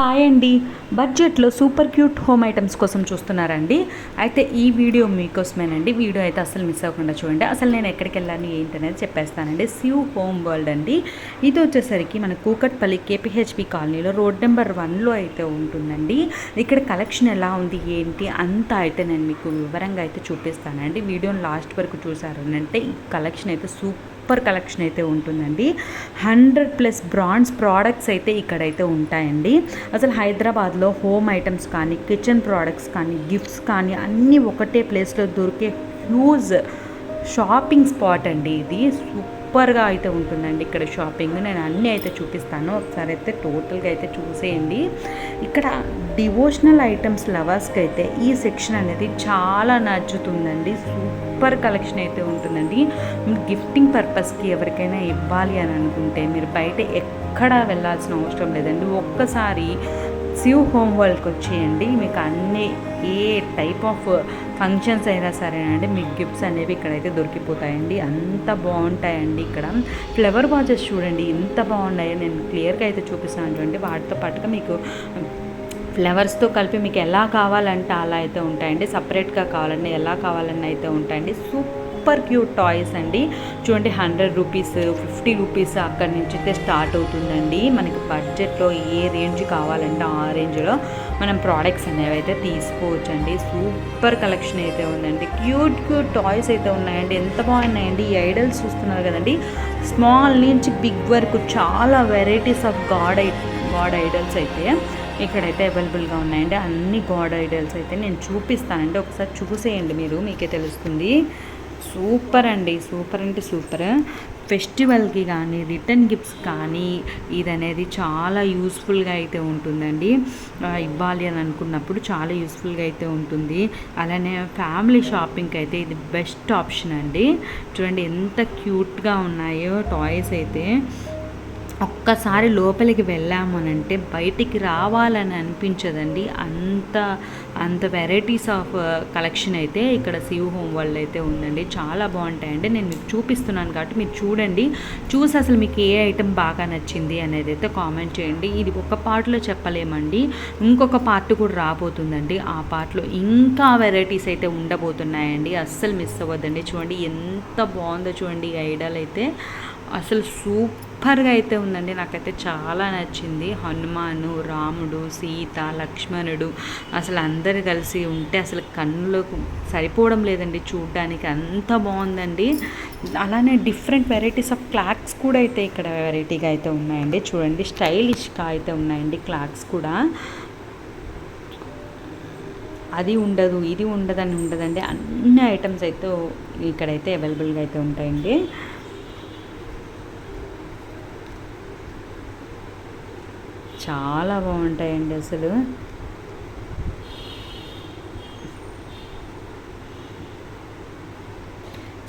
Hi అండి. బడ్జెట్లో super cute home items కోసం చూస్తున్నారండి. అయితే ఈ వీడియో మీకోసమేనండి. వీడియో అయితే అసలు మిస్ అవ్వకుండా చూడండి. అసలు నేను ఎక్కడికి వెళ్ళాను ఏంటనేది చెప్పేస్తానండి. సివ్ హోమ్ వరల్డ్ అండి. ఇది వచ్చేసరికి మన కూకట్పల్లి కేపీహెచ్బి కాలనీలో రోడ్ నెంబర్ 1లో అయితే ఉంటుందండి. ఇక్కడ కలెక్షన్ ఎలా ఉంది ఏంటి అంతా అయితే నేను మీకు వివరంగా అయితే చూపిస్తానండి. వీడియోని లాస్ట్ వరకు చూసారనంటే ఈ కలెక్షన్ అయితే సూపర్ కలెక్షన్ అయితే ఉంటుందండి. 100+ బ్రాండ్స్ ప్రోడక్ట్స్ అయితే ఇక్కడైతే ఉంటాయండి. అసలు హైదరాబాద్లో హోమ్ ఐటమ్స్ కానీ, కిచెన్ ప్రోడక్ట్స్ కానీ, గిఫ్ట్స్ కానీ అన్నీ ఒకటే ప్లేస్లో దొరికే హ్యూజ్ షాపింగ్ స్పాట్ అండి. ఇది సూపర్గా అయితే ఉంటుందండి ఇక్కడ షాపింగ్. నేను అన్నీ అయితే చూపిస్తాను. ఒకసారి అయితే టోటల్గా అయితే చూసేయండి. ఇక్కడ డివోషనల్ ఐటమ్స్ లవర్స్కి అయితే ఈ సెక్షన్ అనేది చాలా నచ్చుతుందండి. సూపర్ కలెక్షన్ అయితే ఉంటుందండి. గిఫ్టింగ్ పర్పస్కి ఎవరికైనా ఇవ్వాలి అని అనుకుంటే మీరు బయట ఎక్కడా వెళ్ళాల్సిన అవసరం లేదండి. ఒక్కసారి సివ్ హోమ్ వరల్డ్కి వచ్చేయండి. మీకు అన్ని ఏ టైప్ ఆఫ్ ఫంక్షన్స్ అయినా సరేనండి మీకు గిఫ్ట్స్ అనేవి ఇక్కడైతే దొరికిపోతాయండి. అంత బాగుంటాయండి. ఇక్కడ ఫ్లవర్ వాచెస్ చూడండి ఎంత బాగున్నాయో నేను క్లియర్గా అయితే చూపిస్తాను చూడండి. వాటితో పాటుగా మీకు ఫ్లవర్స్తో కలిపి మీకు ఎలా కావాలంటే అలా అయితే ఉంటాయండి. సపరేట్గా కావాలంటే ఎలా కావాలన్నా అయితే ఉంటాయండి. సూపర్ క్యూట్ టాయ్స్ అండి. చూడండి 100 రూపీస్ 50 రూపీస్ అక్కడి నుంచి అయితే స్టార్ట్ అవుతుందండి. మనకి బడ్జెట్లో ఏ రేంజ్ కావాలంటే ఆ రేంజ్లో మనం ప్రోడక్ట్స్ అనేవి అయితే తీసుకోవచ్చండి. సూపర్ కలెక్షన్ అయితే ఉందండి. క్యూట్ క్యూట్ టాయ్స్ అయితే ఉన్నాయండి. ఎంత బాగున్నాయండి. ఈ ఐడల్స్ చూస్తున్నారు కదండి. స్మాల్ నుంచి బిగ్ వరకు చాలా వెరైటీస్ ఆఫ్ గాడ్ ఐడల్స్ అయితే ఇక్కడైతే అవైలబుల్గా ఉన్నాయండి. అన్ని గాడ్ ఐడల్స్ అయితే నేను చూపిస్తానండి. ఒకసారి చూసేయండి మీరు, మీకే తెలుస్తుంది. సూపర్ అండి. సూపర్ అంటే సూపర్. ఫెస్టివల్కి కానీ రిటర్న్ గిఫ్ట్స్ కానీ ఇది అనేది చాలా యూస్ఫుల్గా అయితే ఉంటుందండి. ఇవ్వాలి అని అనుకున్నప్పుడు చాలా యూస్ఫుల్గా అయితే ఉంటుంది. అలానే ఫ్యామిలీ షాపింగ్కి అయితే ఇది బెస్ట్ ఆప్షన్ అండి. చూడండి ఎంత క్యూట్గా ఉన్నాయో టాయ్స్ అయితే. ఒక్కసారి లోపలికి వెళ్ళాము అని అంటే బయటికి రావాలని అనిపించదండి. అంత వెరైటీస్ ఆఫ్ కలెక్షన్ అయితే ఇక్కడ సివ్ హోమ్ వరల్డ్ అయితే ఉందండి. చాలా బాగుంటాయండి. నేను మీకు చూపిస్తున్నాను కాబట్టి మీరు చూడండి. చూసి అసలు మీకు ఏ ఐటెం బాగా నచ్చింది అనేది అయితే కామెంట్ చేయండి. ఇది ఒక పార్ట్లో చెప్పలేమండి. ఇంకొక పార్ట్ కూడా రాబోతుందండి. ఆ పార్ట్లో ఇంకా వెరైటీస్ అయితే ఉండబోతున్నాయండి. అస్సలు మిస్ అవ్వద్దండి. చూడండి ఎంత బాగుందో చూడండి. ఈ ఐడల్ అయితే అసలు సూపర్గా అయితే ఉందండి. నాకైతే చాలా నచ్చింది. హనుమాను, రాముడు, సీత, లక్ష్మణుడు అసలు అందరు కలిసి ఉంటే అసలు కన్నులకు సరిపోవడం లేదండి చూడ్డానికి. అంత బాగుందండి. అలానే డిఫరెంట్ వెరైటీస్ ఆఫ్ క్లాక్స్ కూడా అయితే ఇక్కడ వెరైటీగా అయితే ఉన్నాయండి. చూడండి స్టైలిష్గా అయితే ఉన్నాయండి క్లాక్స్ కూడా. అది ఉండదు ఇది ఉండదని ఉండదండి. అన్ని ఐటమ్స్ అయితే ఇక్కడైతే అవైలబుల్గా అయితే ఉంటాయండి. చాలా బాగుంటాయండి అసలు.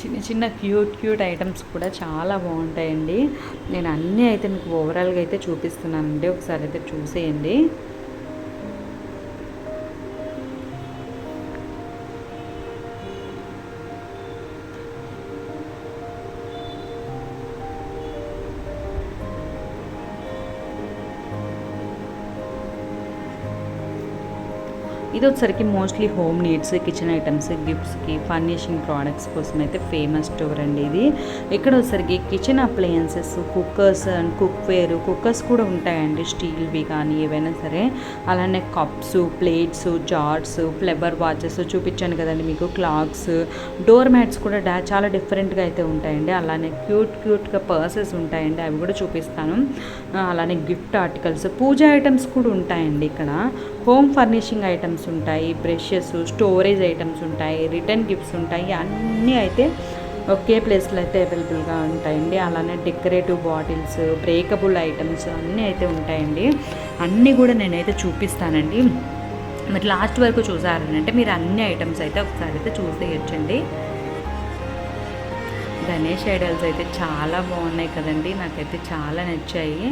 చిన్న చిన్న క్యూట్ ఐటమ్స్ కూడా చాలా బాగుంటాయండి. నేను అన్నీ అయితే మీకు ఓవరాల్గా అయితే చూపిస్తున్నానండి. ఒకసారి అయితే చూసేయండి. ఇది వచ్చరికి mostly home needs, kitchen items, గిఫ్ట్స్కి, ఫర్నిషింగ్ ప్రోడక్ట్స్ కోసం అయితే ఫేమస్ స్టోర్ అండి ఇది. ఇక్కడ వచ్చరికి kitchen appliances, cookers and cookers కూడా ఉంటాయండి. స్టీల్వి కానీ ఏవైనా సరే. అలానే cups, plates, jars, flower vases చూపించాను కదండి మీకు. క్లాక్స్, డోర్ మ్యాట్స్ కూడా చాలా డిఫరెంట్గా అయితే ఉంటాయండి. అలానే క్యూట్గా పర్సెస్ ఉంటాయండి. అవి కూడా చూపిస్తాను. అలానే గిఫ్ట్ ఆర్టికల్స్, పూజ ఐటమ్స్ కూడా ఉంటాయండి ఇక్కడ. హోమ్ ఫర్నిషింగ్ ఐటమ్స్ ఉంటాయి, బ్రషెస్, స్టోరేజ్ ఐటమ్స్ ఉంటాయి, రిటర్న్ గిఫ్ట్స్ ఉంటాయి. అన్నీ అయితే ఒకే ప్లేస్లో అయితే అవైలబుల్గా ఉంటాయండి. అలానే డెకరేటివ్ బాటిల్స్, బ్రేకబుల్ ఐటమ్స్ అన్నీ అయితే ఉంటాయండి. అన్నీ కూడా నేనైతే చూపిస్తానండి. మీరు లాస్ట్ వరకు చూసారనంటే మీరు అన్ని ఐటమ్స్ అయితే ఒకసారి అయితే చూసేయచ్చండి. గణేష్ ఐడల్స్ అయితే చాలా బాగున్నాయి కదండి. నాకైతే చాలా నచ్చాయి.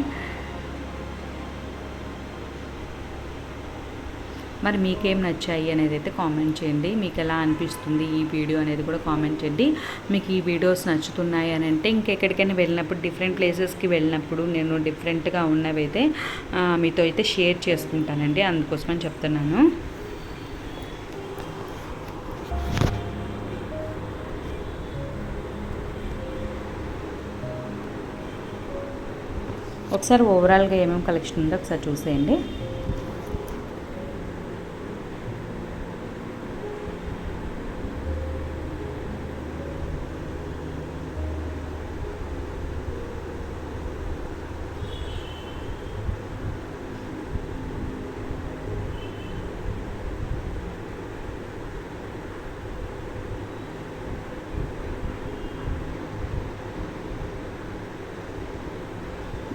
మరి మీకేం నచ్చాయి అనేది అయితే కామెంట్ చేయండి. మీకు ఎలా అనిపిస్తుంది ఈ వీడియో అనేది కూడా కామెంట్ చేయండి. మీకు ఈ వీడియోస్ నచ్చుతున్నాయి అని అంటే ఇంకెక్కడికైనా వెళ్ళినప్పుడు డిఫరెంట్ ప్లేసెస్కి వెళ్ళినప్పుడు నేను డిఫరెంట్గా ఉన్నవైతే మీతో అయితే షేర్ చేసుకుంటానండి, అందుకోసమని చెప్తున్నాను. ఒకసారి ఓవరాల్గా ఏమేమి కలెక్షన్ ఉందో ఒకసారి చూసేయండి.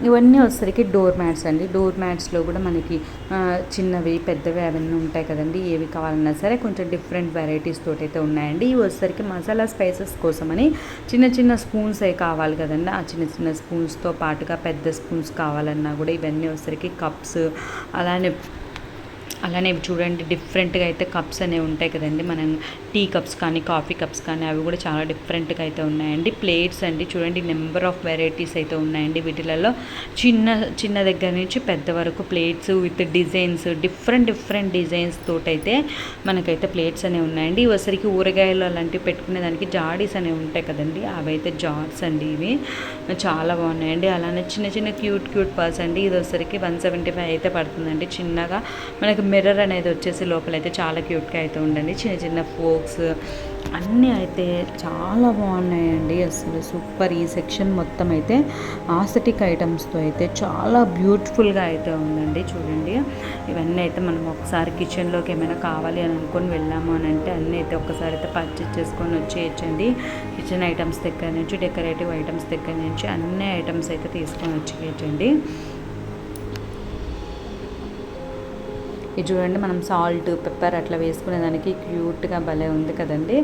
ఇవన్నీ వచ్చేసరికి డోర్ మ్యాట్స్ అండి. డోర్ మ్యాట్స్లో కూడా మనకి చిన్నవి పెద్దవి అవన్నీ ఉంటాయి కదండి. ఏవి కావాలన్నా సరే కొంచెం డిఫరెంట్ వెరైటీస్ తోటి అయితే ఉన్నాయండి. ఇవి వచ్చేసరికి మసాలా స్పైసెస్ కోసమని చిన్న చిన్న స్పూన్స్ అవి కావాలి కదండి. ఆ చిన్న చిన్న స్పూన్స్తో పాటుగా పెద్ద స్పూన్స్ కావాలన్నా కూడా ఇవన్నీ వచ్చేసరికి కప్స్, అలానే చూడండి డిఫరెంట్గా అయితే కప్స్ అనేవి ఉంటాయి కదండి. మనం టీ కప్స్ కానీ కాఫీ కప్స్ కానీ అవి కూడా చాలా డిఫరెంట్గా అయితే ఉన్నాయండి. ప్లేట్స్ అండి, చూడండి నెంబర్ ఆఫ్ వెరైటీస్ అయితే ఉన్నాయండి. వీటిలలో చిన్న దగ్గర నుంచి పెద్ద వరకు plates with designs, different designs తోటైతే మనకైతే ప్లేట్స్ అనేవి ఉన్నాయండి. ఇవసరికి ఊరగాయలు అలాంటివి పెట్టుకునే దానికి జాడీస్ అనేవి ఉంటాయి కదండి, అవైతే జార్స్ అండి. ఇవి చాలా బాగున్నాయండి. అలానే చిన్న క్యూట్ పర్స్ అండి. ఇది వచ్చరికి 175 అయితే పడుతుందండి. చిన్నగా మనకి మిర్రర్ అనేది వచ్చేసి లోపలైతే చాలా క్యూట్గా అయితే ఉండండి. చిన్న ఫోక్స్ అన్నీ అయితే చాలా బాగున్నాయండి. అసలు సూపర్. ఈ సెక్షన్ మొత్తం అయితే ఆస్థెటిక్ ఐటమ్స్తో అయితే చాలా బ్యూటిఫుల్గా అయితే ఉందండి. చూడండి ఇవన్నీ అయితే మనం ఒకసారి కిచెన్లోకి ఏమైనా కావాలి అని అనుకొని వెళ్ళాము అని అంటే అన్నీ అయితే ఒక్కసారి అయితే పర్చేజ్ చేసుకొని వచ్చేయచ్చండి. కిచెన్ ఐటమ్స్ దగ్గర నుంచి డెకరేటివ్ ఐటమ్స్ దగ్గర నుంచి అన్ని ఐటమ్స్ అయితే తీసుకొని వచ్చేయచ్చండి. ఇది చూడండి, మనం సాల్ట్ పెప్పర్ అట్లా వేసుకునే దానికి క్యూట్గా భలే ఉంది కదండి.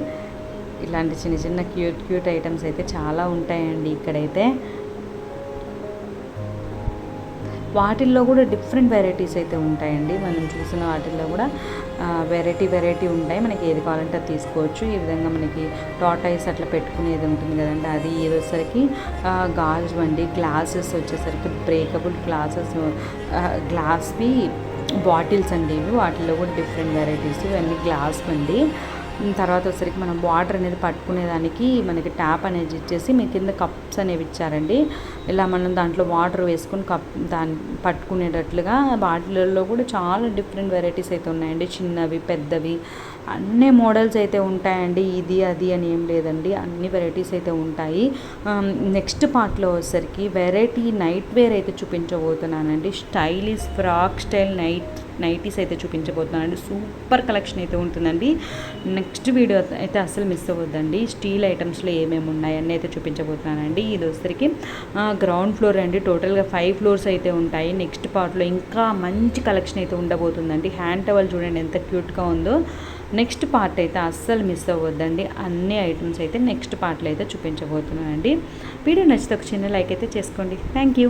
ఇలాంటి చిన్న క్యూట్ ఐటమ్స్ అయితే చాలా ఉంటాయండి ఇక్కడైతే. వాటిల్లో కూడా డిఫరెంట్ వెరైటీస్ అయితే ఉంటాయండి. మనం చూసిన వాటిల్లో కూడా వెరైటీ ఉంటాయి. మనకి ఏది కావాలంటే అది తీసుకోవచ్చు. ఈ విధంగా మనకి టాటాయిస్ అట్లా పెట్టుకునేది ఉంటుంది కదండి, అది ఏదోసరికి గాజు అండి. గ్లాసెస్ వచ్చేసరికి బ్రేకబుల్ గ్లాస్వి బాటిల్స్ అండి. ఇవి వాటిల్లో కూడా డిఫరెంట్ వెరైటీస్, ఇవన్నీ గ్లాస్ అండి. తర్వాత వచ్చేసరికి మనం వాటర్ అనేది పట్టుకునేదానికి మనకి ట్యాప్ అనేది ఇచ్చేసి మీ కింద కప్స్ అనేవి ఇచ్చారండి. ఇలా మనం దాంట్లో వాటర్ వేసుకొని దాన్ని పట్టుకునేటట్లుగా వాటిల్లో కూడా చాలా డిఫరెంట్ వెరైటీస్ అయితే ఉన్నాయండి. చిన్నవి పెద్దవి అన్ని మోడల్స్ అయితే ఉంటాయండి. ఇది అది అని ఏం లేదండి, అన్ని వెరైటీస్ అయితే ఉంటాయి. నెక్స్ట్ పార్ట్లో వచ్చేసరికి వెరైటీ నైట్ వేర్ అయితే చూపించబోతున్నానండి. స్టైలిష్ ఫ్రాక్ స్టైల్ నైటీస్ అయితే చూపించబోతున్నానండి. సూపర్ కలెక్షన్ అయితే ఉంటుందండి. నెక్స్ట్ వీడియో అయితే అస్సలు మిస్ అవ్వద్దండి. స్టీల్ ఐటమ్స్లో ఏమేమి ఉన్నాయి అన్నీ అయితే చూపించబోతున్నానండి. ఇది వచ్చేసరికి గ్రౌండ్ ఫ్లోర్ అండి. టోటల్గా 5 ఫ్లోర్స్ అయితే ఉంటాయి. నెక్స్ట్ పార్ట్లో ఇంకా మంచి కలెక్షన్ అయితే ఉండబోతుందండి. హ్యాండ్ టవల్ చూడండి ఎంత క్యూట్గా ఉందో. నెక్స్ట్ పార్ట్ అయితే అస్సలు మిస్ అవ్వద్దండి. అన్ని ఐటమ్స్ అయితే నెక్స్ట్ పార్ట్లో అయితే చూపించబోతున్నానండి. వీడియో నచ్చితే ఒక చిన్న లైక్ అయితే చేసుకోండి. Thank you.